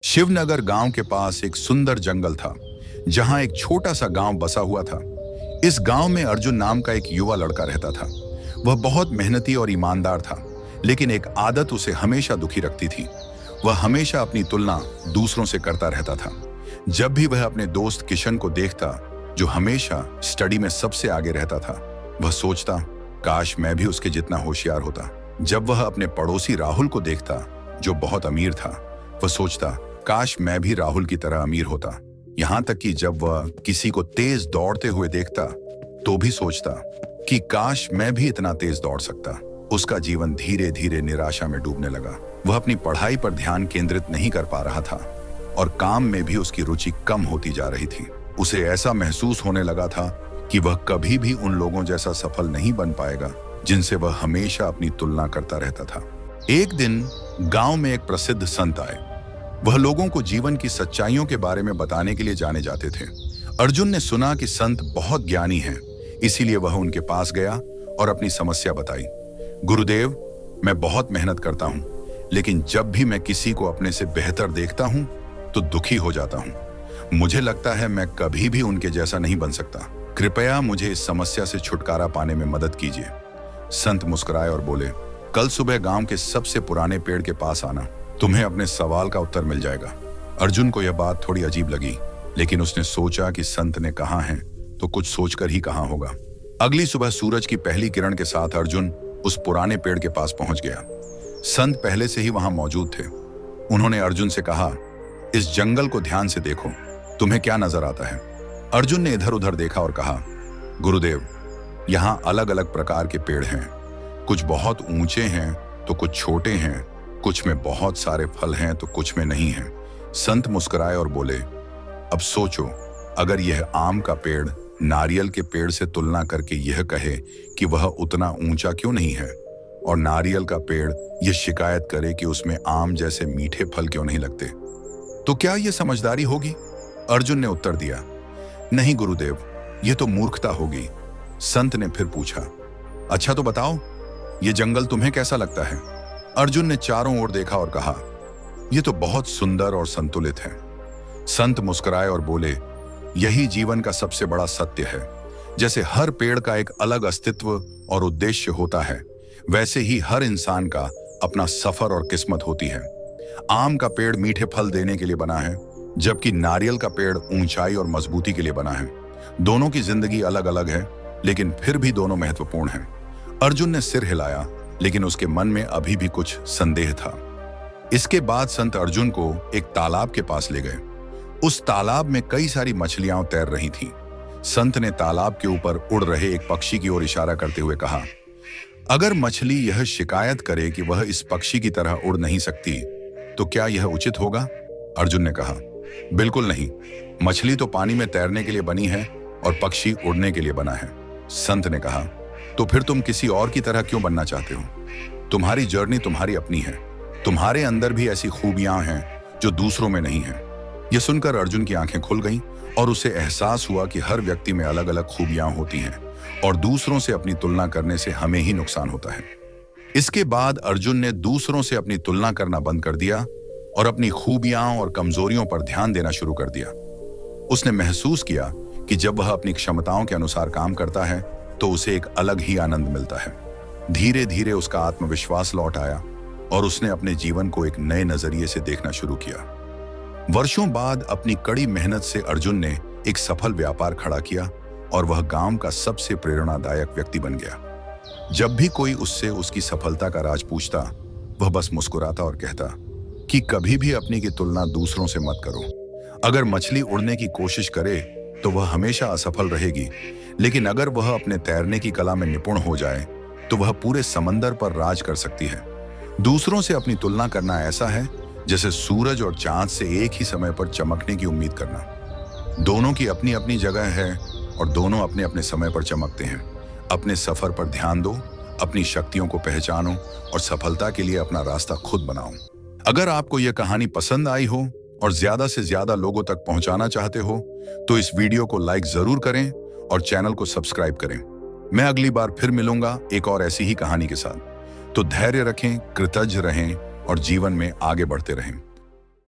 शिवनगर गांव के पास एक सुंदर जंगल था, जहां एक छोटा सा गांव बसा हुआ था। इस गांव में अर्जुन नाम का एक युवा लड़का रहता था। वह बहुत मेहनती और ईमानदार था, लेकिन एक आदत उसे हमेशा दुखी रखती थी। वह हमेशा अपनी तुलना दूसरों से करता रहता था। जब भी वह अपने दोस्त किशन को देखता, जो हमेशा स्टडी में सबसे आगे रहता था, वह सोचता, काश मैं भी उसके जितना होशियार होता। जब वह अपने पड़ोसी राहुल को देखता, जो बहुत अमीर था, वह सोचता, काश मैं भी राहुल की तरह अमीर होता। यहाँ तक कि जब वह किसी को तेज दौड़ते हुए देखता, तो भी सोचता कि काश मैं भी इतना तेज दौड़ सकता। उसका जीवन धीरे धीरे निराशा में डूबने लगा। वह अपनी पढ़ाई पर ध्यान केंद्रित नहीं कर पा रहा था और काम में भी उसकी रुचि कम होती जा रही थी। उसे ऐसा महसूस होने लगा था कि वह कभी भी उन लोगों जैसा सफल नहीं बन पाएगा जिनसे वह हमेशा अपनी तुलना करता रहता था। एक दिन गांव में एक प्रसिद्ध संत आए। वह लोगों को जीवन की सच्चाइयों के बारे में बताने के लिए जाने जाते थे। अर्जुन ने सुना कि संत बहुत ज्ञानी हैं, इसीलिए वह उनके पास गया और अपनी समस्या बताई। गुरुदेव, मैं बहुत मेहनत करता हूं, लेकिन जब भी मैं किसी को अपने से बेहतर देखता हूं तो दुखी हो जाता हूं। मुझे लगता है मैं कभी भी उनके जैसा नहीं बन सकता। कृपया मुझे इस समस्या से छुटकारा पाने में मदद कीजिए। संत मुस्कुराए और बोले, कल सुबह गांव के सबसे पुराने पेड़ के पास आना, तुम्हें अपने सवाल का उत्तर मिल जाएगा। अर्जुन को यह बात थोड़ी अजीब लगी, लेकिन उसने सोचा कि संत ने कहा है तो कुछ सोचकर ही कहा होगा। अगली सुबह सूरज की पहली किरण के साथ अर्जुन उस पुराने पेड़ के पास पहुंच गया। संत पहले से ही वहां मौजूद थे। उन्होंने अर्जुन से कहा, इस जंगल को ध्यान से देखो, तुम्हें क्या नजर आता है? अर्जुन ने इधर उधर देखा और कहा, गुरुदेव, यहाँ अलग अलग प्रकार के पेड़ हैं। कुछ बहुत ऊंचे हैं तो कुछ छोटे हैं, कुछ में बहुत सारे फल हैं तो कुछ में नहीं हैं। संत मुस्कुराए और बोले, अब सोचो, अगर यह आम का पेड़ नारियल के पेड़ से तुलना करके यह कहे कि वह उतना ऊंचा क्यों नहीं है, और नारियल का पेड़ यह शिकायत करे कि उसमें आम जैसे मीठे फल क्यों नहीं लगते, तो क्या यह समझदारी होगी? अर्जुन ने उत्तर दिया, नहीं गुरुदेव, यह तो मूर्खता होगी। संत ने फिर पूछा, अच्छा तो बताओ, यह जंगल तुम्हें कैसा लगता है? अर्जुन ने चारों ओर देखा और कहा, यह तो बहुत सुंदर और संतुलित है। संत मुस्कुराए और बोले, यही जीवन का सबसे बड़ा सत्य है। जैसे हर पेड़ का एक अलग अस्तित्व और उद्देश्य होता है, वैसे ही हर इंसान का अपना सफर और किस्मत होती है। आम का पेड़ मीठे फल देने के लिए बना है, जबकि नारियल का पेड़ ऊंचाई और मजबूती के लिए बना है। दोनों की जिंदगी अलग अलग है, लेकिन फिर भी दोनों महत्वपूर्ण हैं। अर्जुन ने सिर हिलाया, लेकिन उसके मन में अभी भी कुछ संदेह था। इसके बाद संत अर्जुन को एक तालाब के पास ले गए। उस तालाब में कई सारी मछलियां तैर रही थीं। संत ने तालाब के ऊपर उड़ रहे एक पक्षी की ओर इशारा करते हुए कहा, अगर मछली यह शिकायत करे कि वह इस पक्षी की तरह उड़ नहीं सकती, तो क्या यह उचित होगा? अर्जुन ने कहा, बिल्कुल नहीं। मछली तो पानी में तैरने के लिए बनी है और पक्षी उड़ने के लिए बना है। संत ने कहा, तो फिर तुम किसी और की तरह क्यों बनना चाहते हो? तुम्हारी जर्नी तुम्हारी अपनी है। तुम्हारे अंदर भी ऐसी खूबियां हैं जो दूसरों में नहीं हैं। यह सुनकर अर्जुन की आंखें खुल गईं और उसे एहसास हुआ कि हर व्यक्ति में अलग अलग खूबियां होती हैं और दूसरों से अपनी तुलना करने से हमें ही नुकसान होता है। इसके बाद अर्जुन ने दूसरों से अपनी तुलना करना बंद कर दिया और अपनी खूबियां और कमजोरियों पर ध्यान देना शुरू कर दिया। उसने महसूस किया कि जब वह अपनी क्षमताओं के अनुसार काम करता है तो उसे एक अलग ही आनंद मिलता है। धीरे धीरे उसका आत्मविश्वास लौट आया और उसने अपने जीवन को एक नए नजरिए से देखना शुरू किया। वर्षों बाद अपनी कड़ी मेहनत से अर्जुन ने एक सफल व्यापार खड़ा किया और वह गांव का सबसे प्रेरणादायक व्यक्ति बन गया। जब भी कोई उससे उसकी सफलता का राज पूछता, वह बस मुस्कुराता और कहता कि कभी भी अपनी की तुलना दूसरों से मत करो। अगर मछली उड़ने की कोशिश करे तो वह हमेशा असफल रहेगी, लेकिन अगर वह अपने तैरने की कला में निपुण हो जाए तो वह पूरे समंदर पर राज कर सकती है। दूसरों से अपनी तुलना करना ऐसा है जैसे सूरज और चांद से एक ही समय पर चमकने की उम्मीद करना। दोनों की अपनी अपनी जगह है और दोनों अपने अपने समय पर चमकते हैं। अपने सफर पर ध्यान दो, अपनी शक्तियों को पहचानो और सफलता के लिए अपना रास्ता खुद बनाओ। अगर आपको यह कहानी पसंद आई हो और ज्यादा से ज्यादा लोगों तक पहुंचाना चाहते हो तो इस वीडियो को लाइक जरूर करें और चैनल को सब्सक्राइब करें। मैं अगली बार फिर मिलूंगा एक और ऐसी ही कहानी के साथ। तो धैर्य रखें, कृतज्ञ रहें और जीवन में आगे बढ़ते रहें।